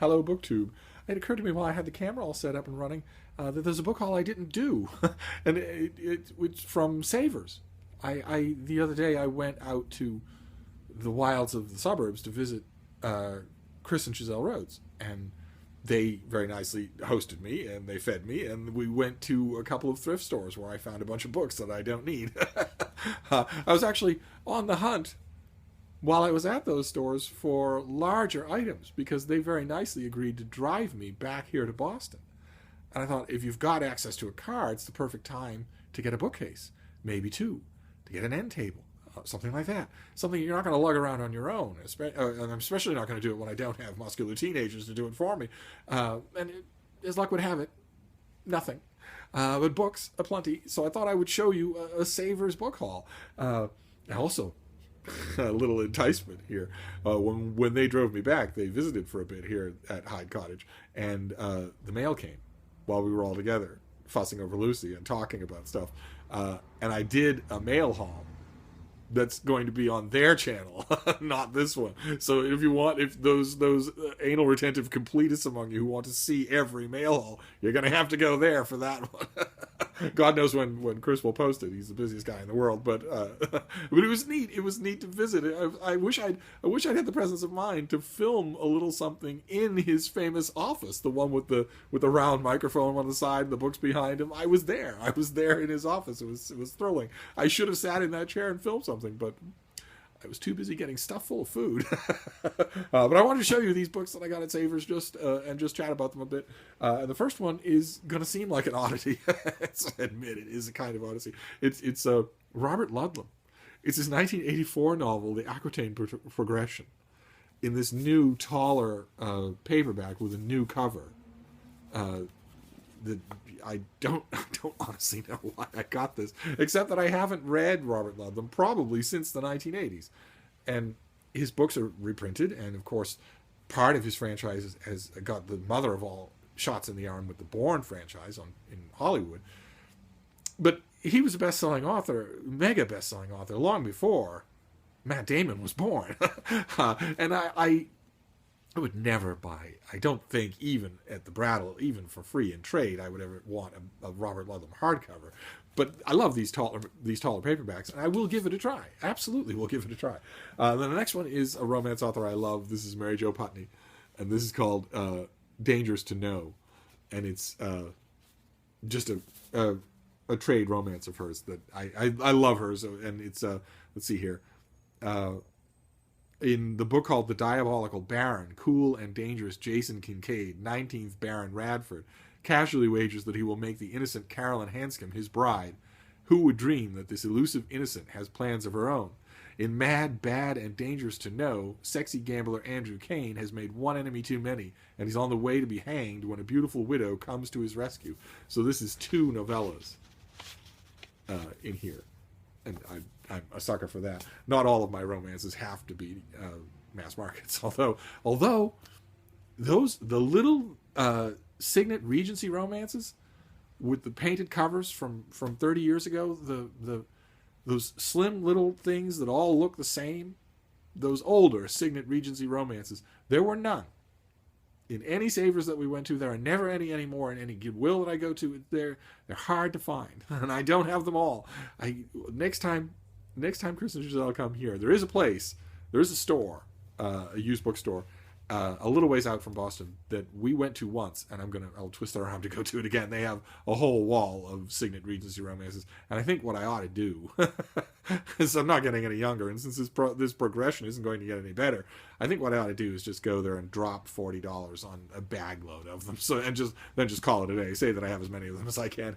Hello, BookTube. It occurred to me while I had the camera all set up and running that there's a book haul I didn't do, and it's from Savers. The other day I went out to the wilds of the suburbs to visit Chris and Giselle Rhodes, and they very nicely hosted me and they fed me, and we went to a couple of thrift stores where I found a bunch of books that I don't need. I was actually on the hunt while I was at those stores for larger items because they very nicely agreed to drive me back here to Boston. And I thought, if you've got access to a car, it's the perfect time to get a bookcase, maybe two, to get an end table, something like that. Something you're not going to lug around on your own. And I'm especially not going to do it when I don't have muscular teenagers to do it for me. As luck would have it, nothing. But books aplenty. So I thought I would show you a Savers book haul. Also, a little enticement here. When they drove me back, they visited for a bit here at Hyde Cottage, and the mail came while we were all together, fussing over Lucy and talking about stuff. And I did a mail haul that's going to be on their channel, not this one. So if those anal retentive completists among you who want to see every mail haul, you're going to have to go there for that one. God knows when Chris will post it. He's the busiest guy in the world, but it was neat. It was neat to visit. I wish I'd had the presence of mind to film a little something in his famous office, the one with the round microphone on the side, and the books behind him. I was there in his office. It was thrilling. I should have sat in that chair and filmed something, but I was too busy getting stuff full of food. But I wanted to show you these books that I got at Savers and just chat about them a bit. And the first one is going to seem like an oddity. I admit it is a kind of odyssey. It's Robert Ludlum. It's his 1984 novel, The Aquitaine Progression, in this new, taller paperback with a new cover. I don't honestly know why I got this, except that I haven't read Robert Ludlum probably since the 1980s. And his books are reprinted, and of course, part of his franchise has got the mother of all shots in the arm with the Bourne franchise in Hollywood. But he was a best-selling author, mega best-selling author, long before Matt Damon was born. And I would never buy, I don't think, even at the Brattle, even for free in trade, I would ever want a Robert Ludlum hardcover. But I love these taller paperbacks, and I will give it a try. Absolutely will give it a try. Then the next one is a romance author I love. This is Mary Jo Putney, and this is called Dangerous to Know. And it's just a trade romance of hers that I love hers. And it's, let's see here. In the book called The Diabolical Baron, cool and dangerous Jason Kincaid, 19th Baron Radford, casually wagers that he will make the innocent Carolyn Hanscom his bride. Who would dream that this elusive innocent has plans of her own? In Mad, Bad, and Dangerous to Know, sexy gambler Andrew Kane has made one enemy too many, and he's on the way to be hanged when a beautiful widow comes to his rescue. So this is two novellas in here. And I'm a sucker for that. Not all of my romances have to be mass markets, although the little Signet Regency romances with the painted covers from 30 years ago, those slim little things that all look the same, those older Signet Regency romances, there were none in any Savers that we went to. There are never any anymore in any Goodwill that I go to. They're hard to find, and I don't have them all. Next time Chris and Giselle come here, there is a store, a used bookstore, a little ways out from Boston that we went to once, and I'll twist our arm to go to it again. They have a whole wall of Signet Regency romances, and I think what I ought to do, is I'm not getting any younger, and since this progression isn't going to get any better, I think what I ought to do is just go there and drop $40 on a bag load of them, and just call it a day. Say that I have as many of them as I can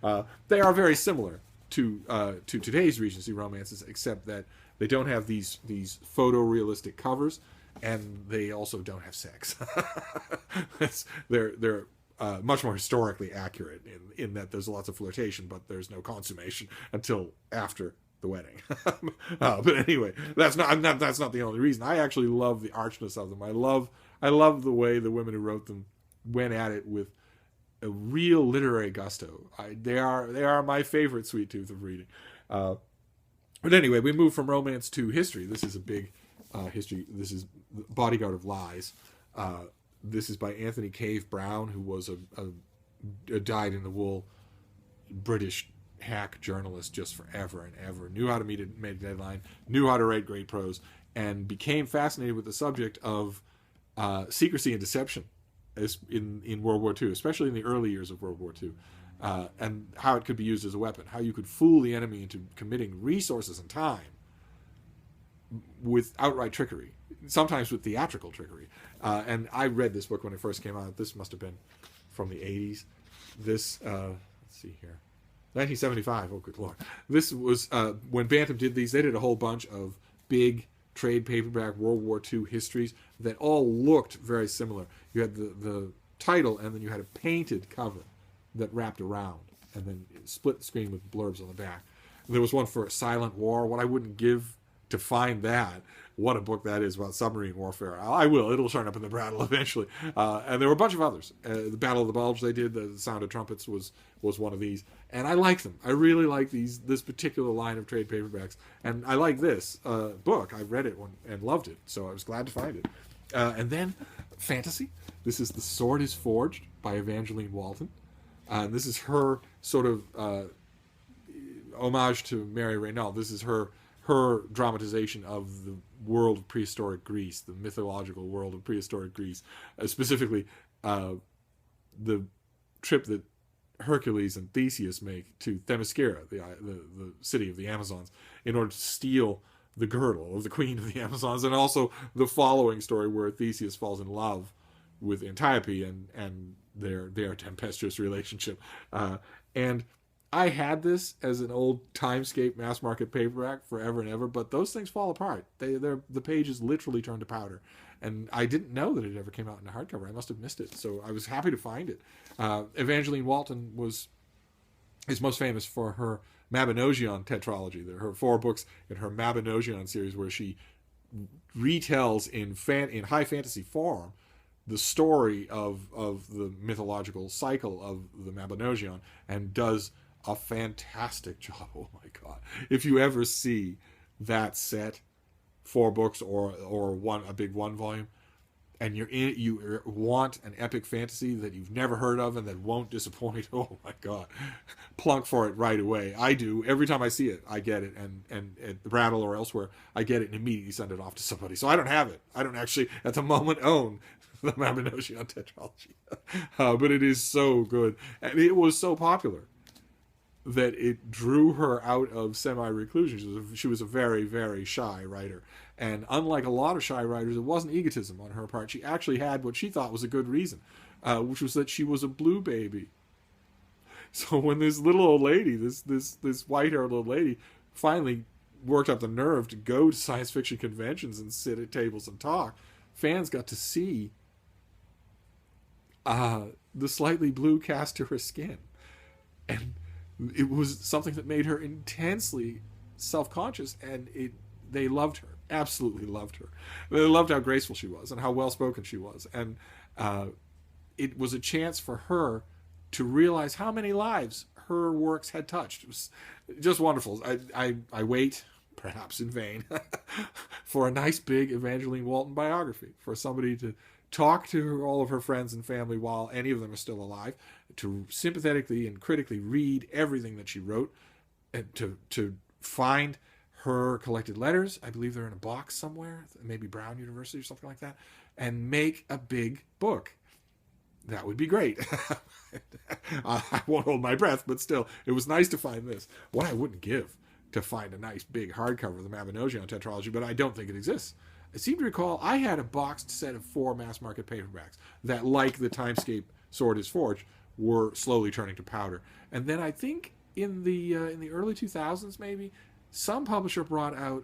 have. They are very similar to today's Regency romances, except that they don't have these photorealistic covers, and they also don't have sex. They're much more historically accurate in that there's lots of flirtation, but there's no consummation until after the wedding. But anyway, that's not the only reason. I actually love the archness of them. I love the way the women who wrote them went at it with a real literary gusto. They are my favorite sweet tooth of reading. But anyway, we move from romance to history. This is a big history. This is Bodyguard of Lies. This is by Anthony Cave Brown, who was a dyed-in-the-wool British hack journalist just forever and ever. Knew how to make a deadline, knew how to write great prose, and became fascinated with the subject of secrecy and deception in World War II, especially in the early years of World War II, and how it could be used as a weapon, how you could fool the enemy into committing resources and time with outright trickery, sometimes with theatrical trickery. And I read this book when it first came out. This must have been from the 80s. This, let's see here, 1975. Oh, good Lord. This was, when Bantam did these, they did a whole bunch of big trade paperback World War II histories that all looked very similar. You had the title, and then you had a painted cover that wrapped around, and then split the screen with blurbs on the back. There was one for Silent War. What I wouldn't give to find that, what a book that is about submarine warfare. I will. It'll turn up in the Brattle eventually. And there were a bunch of others. The Battle of the Bulge they did, the Sound of Trumpets was one of these. And I like them. I really like this particular line of trade paperbacks. And I like this book. I read it and loved it, so I was glad to find it. And then fantasy. This is The Sword is Forged by Evangeline Walton. And this is her sort of homage to Mary Reynolds. This is her dramatization of the world of prehistoric Greece, the mythological world of prehistoric Greece, specifically the trip that Hercules and Theseus make to Themyscira, the city of the Amazons, in order to steal the girdle of the queen of the Amazons, and also the following story where Theseus falls in love with Antiope and their tempestuous relationship. And I had this as an old Timescape mass market paperback forever and ever, but those things fall apart. The pages literally turn to powder. And I didn't know that it ever came out in a hardcover. I must have missed it. So I was happy to find it. Evangeline Walton is most famous for her Mabinogion tetralogy. Her 4 books in her Mabinogion series, where she retells in high fantasy form the story of the mythological cycle of the Mabinogion, and does a fantastic job. Oh my God. If you ever see that set, 4 books or a big 1 volume, and you want an epic fantasy that you've never heard of and that won't disappoint, oh my God, plunk for it right away. I do. Every time I see it, I get it, and at the Brattle or elsewhere, I get it and immediately send it off to somebody. So I don't have it. I don't actually, at the moment, own the Mabinogion tetralogy. But it is so good. And it was so popular that it drew her out of semi-reclusion. She was a very, very shy writer. And unlike a lot of shy writers, it wasn't egotism on her part. She actually had what she thought was a good reason, which was that she was a blue baby. So when this little old lady, this white-haired old lady, finally worked up the nerve to go to science fiction conventions and sit at tables and talk, fans got to see the slightly blue cast to her skin. And it was something that made her intensely self-conscious, and they loved her, absolutely loved her. They loved how graceful she was and how well-spoken she was. And it was a chance for her to realize how many lives her works had touched. It was just wonderful. I wait, perhaps in vain, for a nice big Evangeline Walton biography, for somebody to talk to all of her friends and family while any of them are still alive, to sympathetically and critically read everything that she wrote, and to find her collected letters. I believe they're in a box somewhere, maybe Brown University or something like that, and make a big book. That would be great. I won't hold my breath, but still, it was nice to find this. What I wouldn't give to find a nice big hardcover of the Mabinogion tetralogy, but I don't think it exists. I seem to recall I had a boxed set of 4 mass market paperbacks that, like the Timescape Sword is Forged, were slowly turning to powder. And then I think in the early 2000s, maybe, some publisher brought out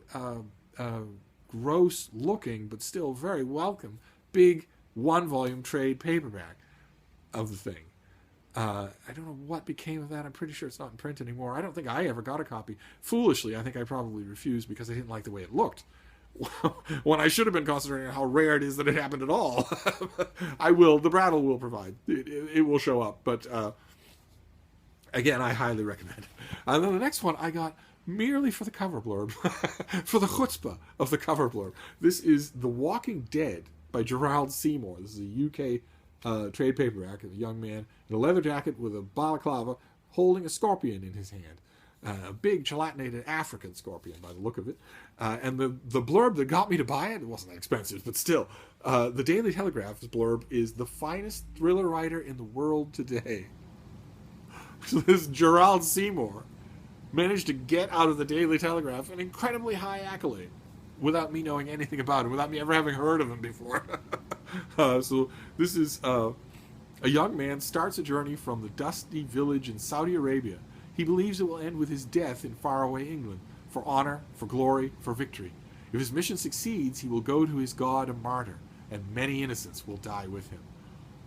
a gross-looking but still very welcome big 1-volume trade paperback of the thing. I don't know what became of that. I'm pretty sure it's not in print anymore. I don't think I ever got a copy. Foolishly, I think I probably refused because I didn't like the way it looked. When I should have been concentrating on how rare it is that it happened at all. The Brattle will provide. It will show up. But again, I highly recommend it. And then the next one I got merely for the cover blurb, for the chutzpah of the cover blurb. This is The Walking Dead by Gerald Seymour. This is a UK trade paperback of a young man in a leather jacket with a balaclava holding a scorpion in his hand. A big gelatinated African scorpion by the look of it. And the blurb that got me to buy it wasn't that expensive, but still. The Daily Telegraph's blurb is the finest thriller writer in the world today. So this Gerald Seymour managed to get out of the Daily Telegraph an incredibly high accolade without me knowing anything about him, without me ever having heard of him before. So this is a young man starts a journey from the dusty village in Saudi Arabia. He believes it will end with his death in faraway England, for honor, for glory, for victory. If his mission succeeds, he will go to his God a martyr, and many innocents will die with him.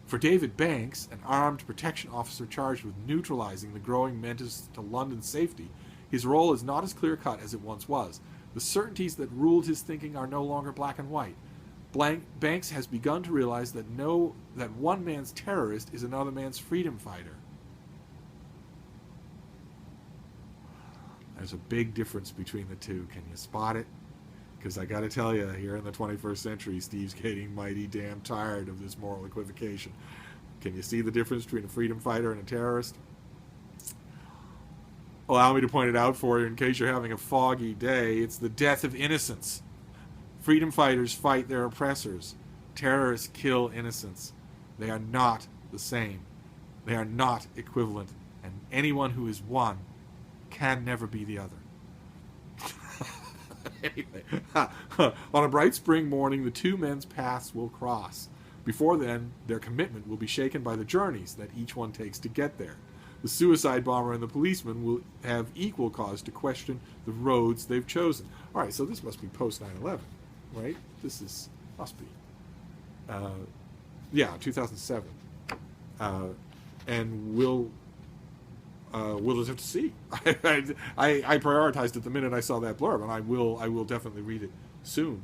For David Banks, an armed protection officer charged with neutralizing the growing menace to London's safety, his role is not as clear-cut as it once was. The certainties that ruled his thinking are no longer black and white. Banks has begun to realize that one man's terrorist is another man's freedom fighter. There's a big difference between the two. Can you spot it? Because I got to tell you, here in the 21st century, Steve's getting mighty damn tired of this moral equivocation. Can you see the difference between a freedom fighter and a terrorist? Allow me to point it out for you in case you're having a foggy day. It's the Death of Innocence. Freedom fighters fight their oppressors. Terrorists kill innocents. They are not the same. They are not equivalent. And anyone who is one can never be the other. Anyway, on a bright spring morning, the two men's paths will cross. Before then, their commitment will be shaken by the journeys that each one takes to get there. The suicide bomber and the policeman will have equal cause to question the roads they've chosen. All right, so this must be post 9/11, right? Must be. 2007. And we'll just have to see. I prioritized it the minute I saw that blurb, and I will definitely read it soon.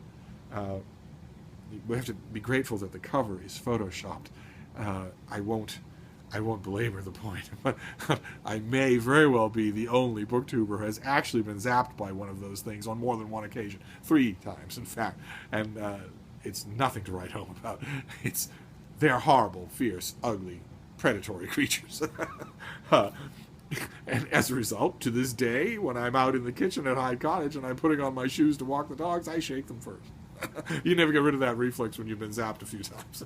We have to be grateful that the cover is photoshopped. I won't belabor the point, but I may very well be the only booktuber who has actually been zapped by one of those things on more than one occasion, 3 times in fact, and it's nothing to write home about. They're horrible, fierce, ugly, predatory creatures. And as a result, to this day, when I'm out in the kitchen at Hyde Cottage and I'm putting on my shoes to walk the dogs, I shake them first. You never get rid of that reflex when you've been zapped a few times.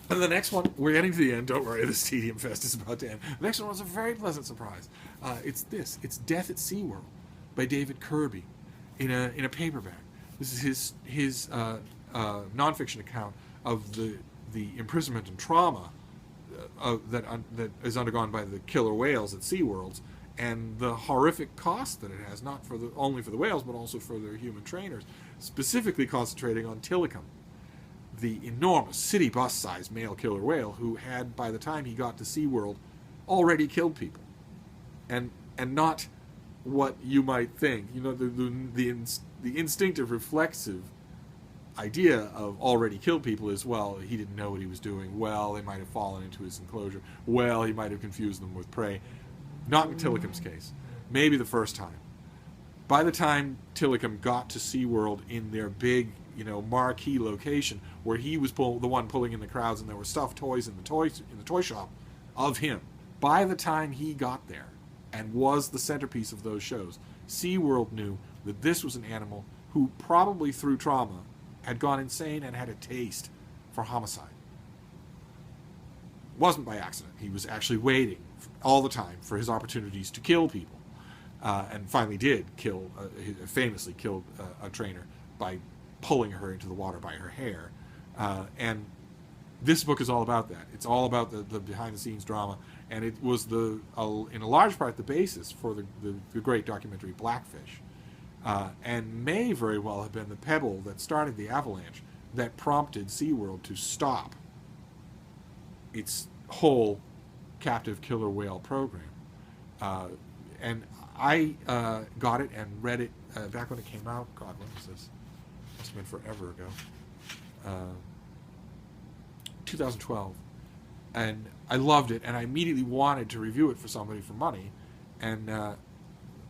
And the next one, we're getting to the end. Don't worry, this Tedium Fest is about to end. The next one was a very pleasant surprise. It's Death at SeaWorld by David Kirby in a paperback. This is his nonfiction account of the imprisonment and trauma that is undergone by the killer whales at SeaWorlds, and the horrific cost that it has, not only for the whales, but also for their human trainers, specifically concentrating on Tilikum, the enormous city bus-sized male killer whale who had, by the time he got to SeaWorld, already killed people. And not what you might think. You know, the instinctive, reflexive idea of already killed people is, well, he didn't know what he was doing. Well, they might have fallen into his enclosure. Well, he might have confused them with prey. Not in Tilikum's case. Maybe the first time. By the time Tilikum got to SeaWorld in their big, marquee location, where he was the one pulling in the crowds, and there were stuffed toys in the toy shop of him. By the time he got there and was the centerpiece of those shows, SeaWorld knew that this was an animal who, probably through trauma, had gone insane and had a taste for homicide. It wasn't by accident. He was actually waiting all the time for his opportunities to kill people, and finally did famously killed a trainer by pulling her into the water by her hair. And this book is all about that. It's all about the behind-the-scenes drama, and it was in a large part the basis for the great documentary Blackfish. And may very well have been the pebble that started the avalanche that prompted SeaWorld to stop its whole captive killer whale program. And I got it and read it back when it came out. God, when was this? Must have been forever ago. 2012. And I loved it, and I immediately wanted to review it for somebody for money. And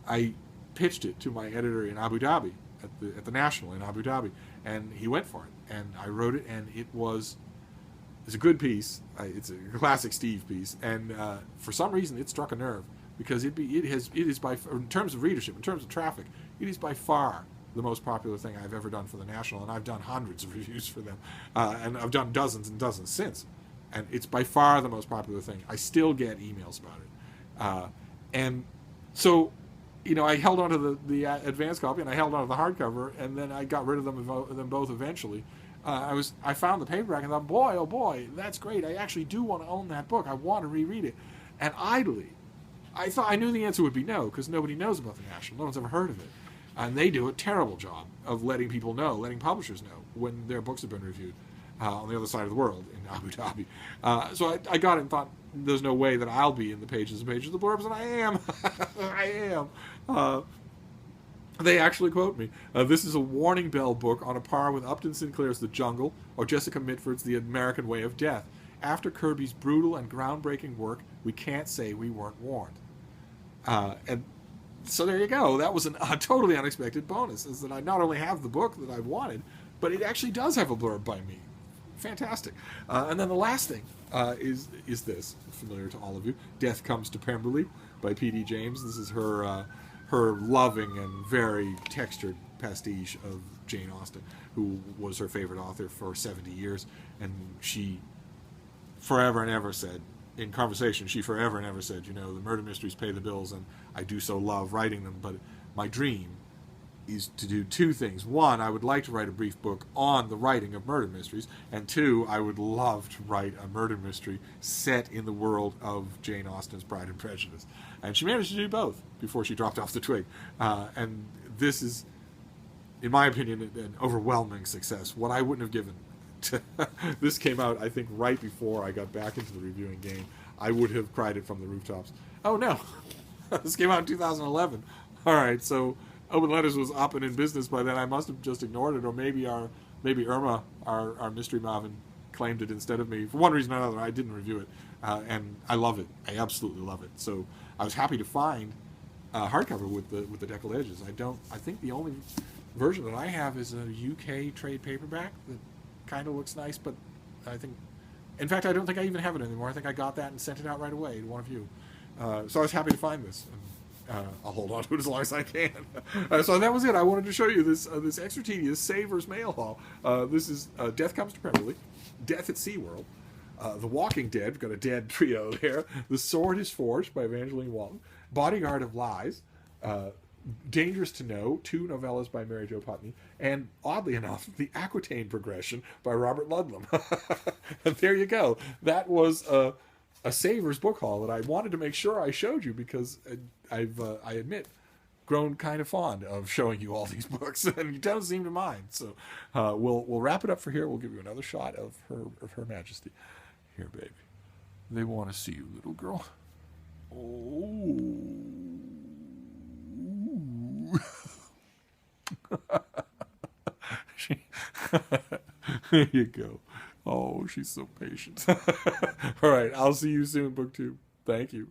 I pitched it to my editor in Abu Dhabi, at the National in Abu Dhabi, And he went for it, and I wrote it, and it's a good piece. It's a classic Steve piece, and for some reason it struck a nerve, because it is by, in terms of readership, in terms of traffic, it is by far the most popular thing I've ever done for the National, and I've done hundreds of reviews for them, and I've done dozens and dozens since, and it's by far the most popular thing. I still get emails about it, and so, I held on to the advance copy, and I held on to the hardcover, and then I got rid of them both eventually. I found the paperback and thought, boy, oh boy, that's great. I actually do want to own that book. I want to reread it. And idly, I knew the answer would be no, because nobody knows about the National. No one's ever heard of it. And they do a terrible job of letting people know, letting publishers know when their books have been reviewed on the other side of the world in Abu Dhabi. So I got it and thought, there's no way that I'll be in the pages and pages of the blurbs, and I am. I am. They actually quote me. This is a warning bell book on a par with Upton Sinclair's The Jungle or Jessica Mitford's The American Way of Death. After Kirby's brutal and groundbreaking work, we can't say we weren't warned. And so there you go. That was a totally unexpected bonus, is that I not only have the book that I wanted, but it actually does have a blurb by me. Fantastic. And then the last thing is this, familiar to all of you, Death Comes to Pemberley by P.D. James. This is her loving and very textured pastiche of Jane Austen, who was her favorite author for 70 years, and she forever and ever said, in conversation, she forever and ever said, the murder mysteries pay the bills, and I do so love writing them, but my dream is to do two things. One, I would like to write a brief book on the writing of murder mysteries, and two, I would love to write a murder mystery set in the world of Jane Austen's Pride and Prejudice. And she managed to do both before she dropped off the twig. And this is, in my opinion, an overwhelming success. What I wouldn't have given this came out, I think, right before I got back into the reviewing game. I would have cried it from the rooftops. Oh no, this came out in 2011. All right, so Open Letters was up and in business by then. I must have just ignored it, or maybe Irma, our mystery Marvin, claimed it instead of me. For one reason or another, I didn't review it, and I love it. I absolutely love it. So I was happy to find a hardcover with the deckled edges. I think the only version that I have is a UK trade paperback that kind of looks nice, but I think, in fact, I don't think I even have it anymore. I think I got that and sent it out right away to one of you. So I was happy to find this. I'll hold on to it as long as I can. So that was it. I wanted to show you this extra tedious Savers mail haul. This is Death Comes to Pemberley, Death at SeaWorld, The Walking Dead. We've got a dead trio there. The Sword is Forged by Evangeline Walton, Bodyguard of Lies, Dangerous to Know, 2 novellas by Mary Jo Putney, and oddly enough, The Aquitaine Progression by Robert Ludlum. And there you go. That was a Savers book haul that I wanted to make sure I showed you, because I admit, grown kind of fond of showing you all these books, and you don't seem to mind. So we'll wrap it up for here. We'll give you another shot of Her Majesty. Here, baby. They want to see you, little girl. Oh. There you go. Oh, she's so patient. All right, I'll see you soon, BookTube. Thank you.